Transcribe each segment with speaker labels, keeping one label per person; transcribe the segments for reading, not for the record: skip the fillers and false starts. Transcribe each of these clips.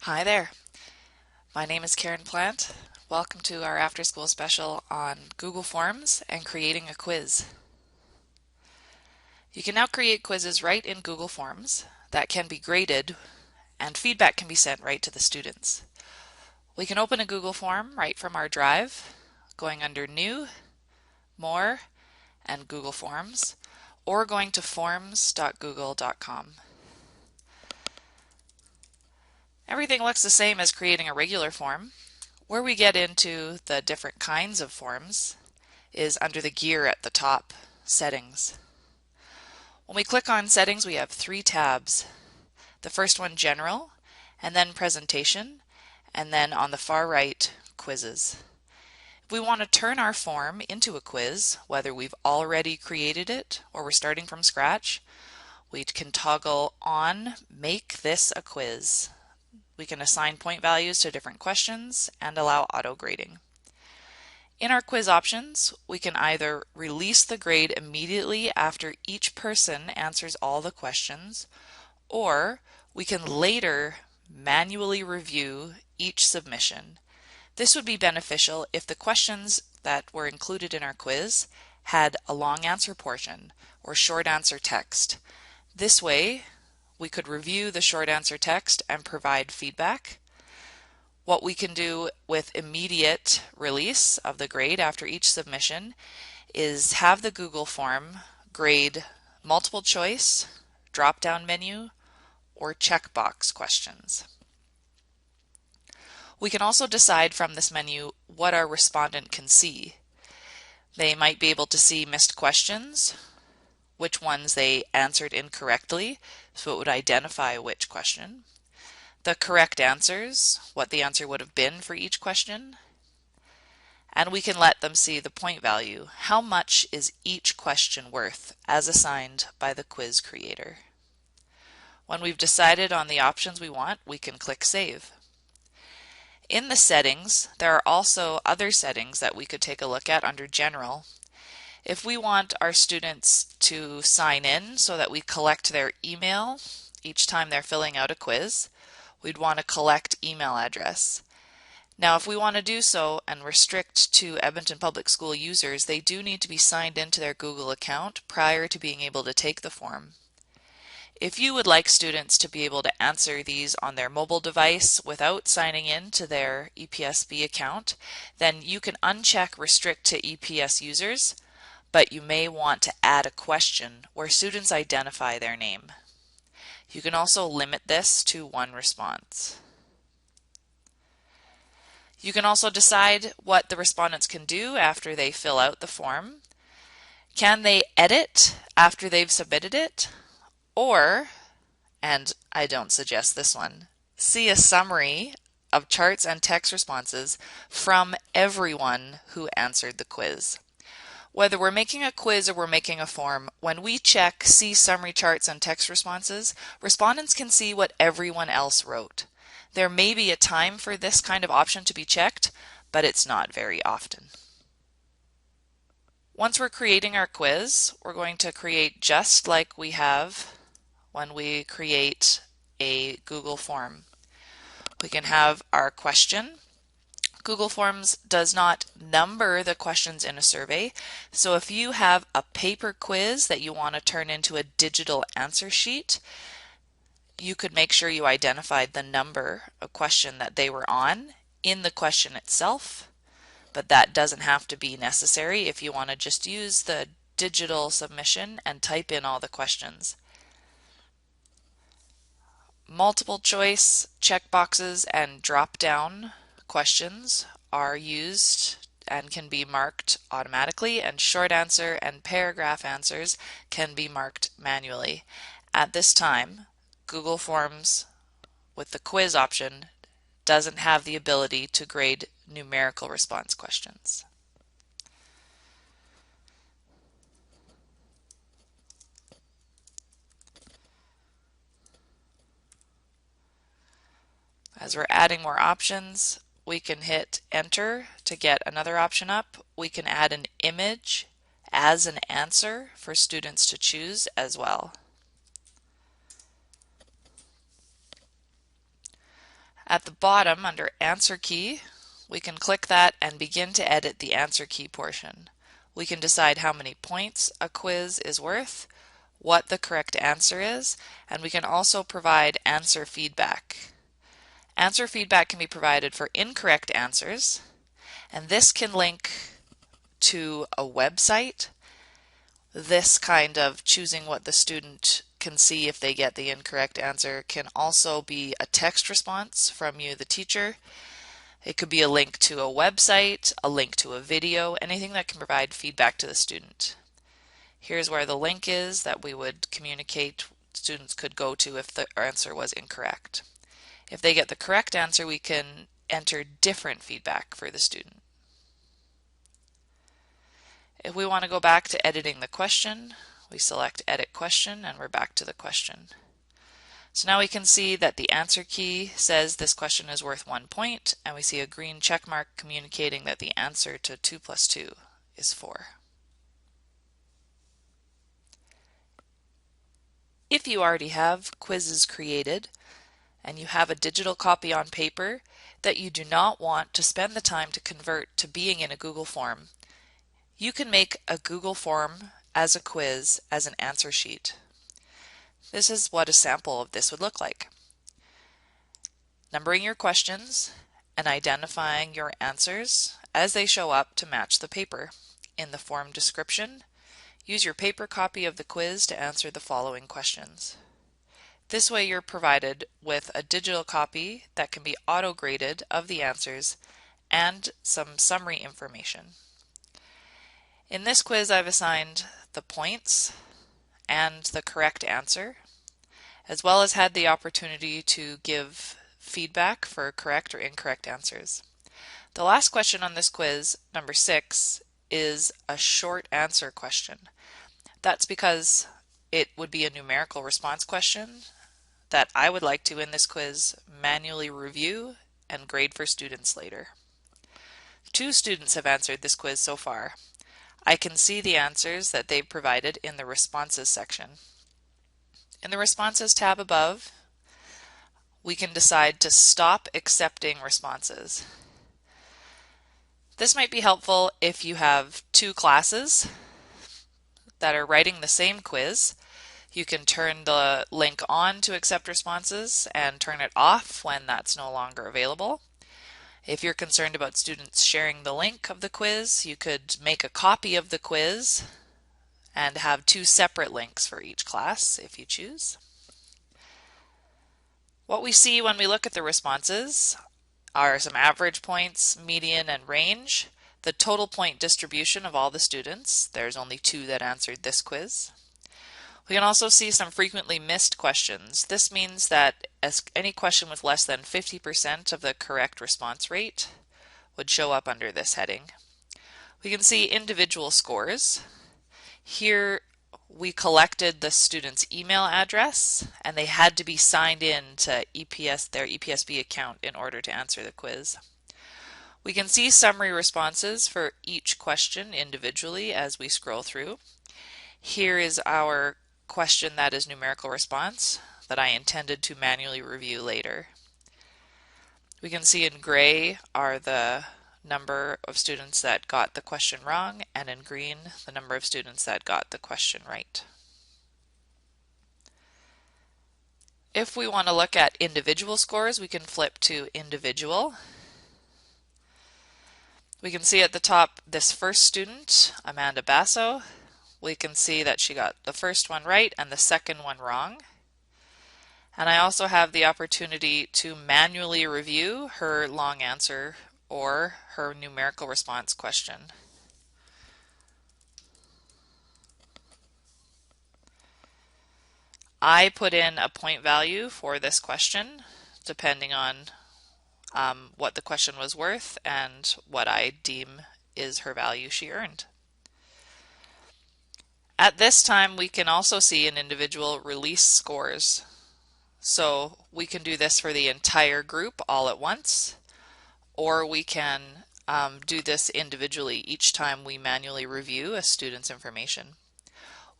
Speaker 1: Hi there. My name is Karen Plant. Welcome to our after school special on Google Forms and creating a quiz. You can now create quizzes right in Google Forms that can be graded and feedback can be sent right to the students. We can open a Google form right from our drive, going under New, More, and Google Forms, or going to forms.google.com. Everything looks the same as creating a regular form. Where we get into the different kinds of forms is under the gear at the top, Settings. When we click on Settings, we have three tabs. The first one, General, and then Presentation, and then on the far right, Quizzes. If we want to turn our form into a quiz, whether we've already created it or we're starting from scratch, we can toggle on Make This a Quiz. We can assign point values to different questions and allow auto grading. In our quiz options, we can either release the grade immediately after each person answers all the questions, or we can later manually review each submission. This would be beneficial if the questions that were included in our quiz had a long answer portion or short answer text. This way, we could review the short answer text and provide feedback. What we can do with immediate release of the grade after each submission is have the Google form grade multiple choice, drop-down menu, or checkbox questions. We can also decide from this menu what our respondent can see. They might be able to see missed questions, which ones they answered incorrectly, so it would identify which question. The correct answers, what the answer would have been for each question. And we can let them see the point value. How much is each question worth as assigned by the quiz creator? When we've decided on the options we want, we can click Save. In the settings, there are also other settings that we could take a look at under General. If we want our students to sign in so that we collect their email each time they're filling out a quiz, we'd want to collect email address. Now, if we want to do so and restrict to Edmonton Public School users, they do need to be signed into their Google account prior to being able to take the form. If you would like students to be able to answer these on their mobile device without signing in to their EPSB account, then you can uncheck Restrict to EPS users, but you may want to add a question where students identify their name. You can also limit this to one response. You can also decide what the respondents can do after they fill out the form. Can they edit after they've submitted it? Or, and I don't suggest this one, see a summary of charts and text responses from everyone who answered the quiz. Whether we're making a quiz or we're making a form, when we check See Summary Charts and Text Responses, respondents can see what everyone else wrote. There may be a time for this kind of option to be checked, but it's not very often. Once we're creating our quiz, we're going to create just like we have when we create a Google form. We can have our question. Google Forms does not number the questions in a survey, so if you have a paper quiz that you want to turn into a digital answer sheet, you could make sure you identified the number of question that they were on in the question itself, but that doesn't have to be necessary if you want to just use the digital submission and type in all the questions. Multiple choice checkboxes and drop-down questions are used and can be marked automatically, and short answer and paragraph answers can be marked manually. At this time, Google Forms with the quiz option doesn't have the ability to grade numerical response questions. As we're adding more options, we can hit Enter to get another option up. We can add an image as an answer for students to choose as well. At the bottom under Answer Key, we can click that and begin to edit the Answer Key portion. We can decide how many points a quiz is worth, what the correct answer is, and we can also provide answer feedback. Answer feedback can be provided for incorrect answers, and this can link to a website. This kind of choosing what the student can see if they get the incorrect answer can also be a text response from you, the teacher. It could be a link to a website, a link to a video, anything that can provide feedback to the student. Here's where the link is that we would communicate students could go to if the answer was incorrect. If they get the correct answer, we can enter different feedback for the student. If we want to go back to editing the question, we select Edit Question and we're back to the question. So now we can see that the answer key says this question is worth 1 point, and we see a green check mark communicating that the answer to 2 plus 2 is 4. If you already have quizzes created and you have a digital copy on paper that you do not want to spend the time to convert to being in a Google form, you can make a Google form as a quiz as an answer sheet. This is what a sample of this would look like. Numbering your questions and identifying your answers as they show up to match the paper. In the form description, use your paper copy of the quiz to answer the following questions. This way you're provided with a digital copy that can be auto-graded of the answers and some summary information. In this quiz, I've assigned the points and the correct answer, as well as had the opportunity to give feedback for correct or incorrect answers. The last question on this quiz, number 6, is a short answer question. That's because it would be a numerical response question that I would like to, in this quiz, manually review and grade for students later. 2 students have answered this quiz so far. I can see the answers that they've provided in the Responses section. In the Responses tab above, we can decide to stop accepting responses. This might be helpful if you have 2 classes that are writing the same quiz. You can turn the link on to accept responses and turn it off when that's no longer available. If you're concerned about students sharing the link of the quiz, you could make a copy of the quiz and have 2 separate links for each class if you choose. What we see when we look at the responses are some average points, median, and range, the total point distribution of all the students. There's only 2 that answered this quiz. We can also see some frequently missed questions. This means that any question with less than 50% of the correct response rate would show up under this heading. We can see individual scores. Here we collected the student's email address and they had to be signed in to their EPSB account in order to answer the quiz. We can see summary responses for each question individually as we scroll through. Here is our question that is numerical response that I intended to manually review later. We can see in gray are the number of students that got the question wrong, and in green the number of students that got the question right. If we want to look at individual scores, we can flip to individual. We can see at the top this first student, Amanda Basso. We can see that she got the first one right and the second one wrong. And I also have the opportunity to manually review her long answer or her numerical response question. I put in a point value for this question depending on what the question was worth and what I deem is her value she earned. At this time, we can also see an individual release scores. So we can do this for the entire group all at once, or we can do this individually each time we manually review a student's information.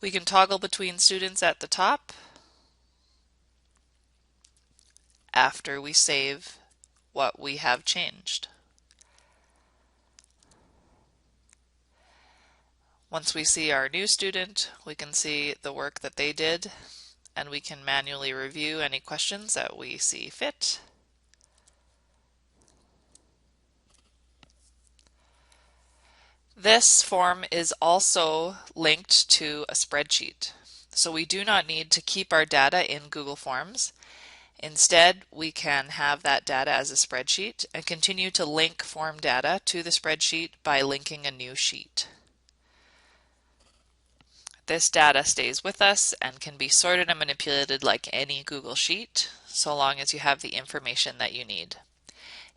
Speaker 1: We can toggle between students at the top after we save what we have changed. Once we see our new student, we can see the work that they did, and we can manually review any questions that we see fit. This form is also linked to a spreadsheet, so we do not need to keep our data in Google Forms. Instead, we can have that data as a spreadsheet and continue to link form data to the spreadsheet by linking a new sheet. This data stays with us and can be sorted and manipulated like any Google Sheet, so long as you have the information that you need.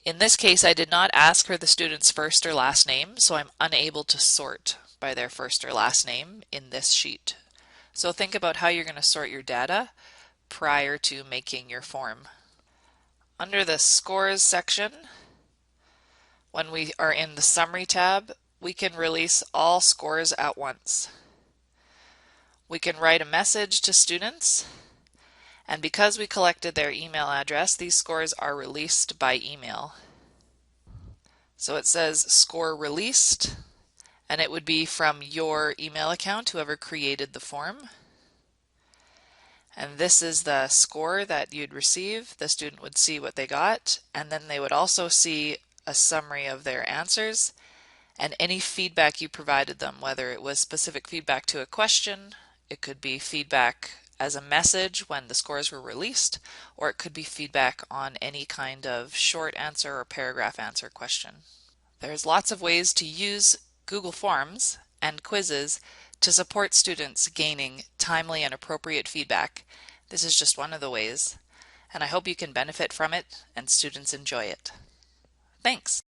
Speaker 1: In this case, I did not ask for the student's first or last name, so I'm unable to sort by their first or last name in this sheet. So think about how you're going to sort your data prior to making your form. Under the Scores section, when we are in the Summary tab, we can release all scores at once. We can write a message to students, and because we collected their email address, these scores are released by email. So it says score released, and it would be from your email account, whoever created the form. And this is the score that you'd receive. The student would see what they got, and then they would also see a summary of their answers and any feedback you provided them, whether it was specific feedback to a question, it could be feedback as a message when the scores were released, or it could be feedback on any kind of short answer or paragraph answer question. There's lots of ways to use Google Forms and quizzes to support students gaining timely and appropriate feedback. This is just one of the ways, and I hope you can benefit from it and students enjoy it. Thanks.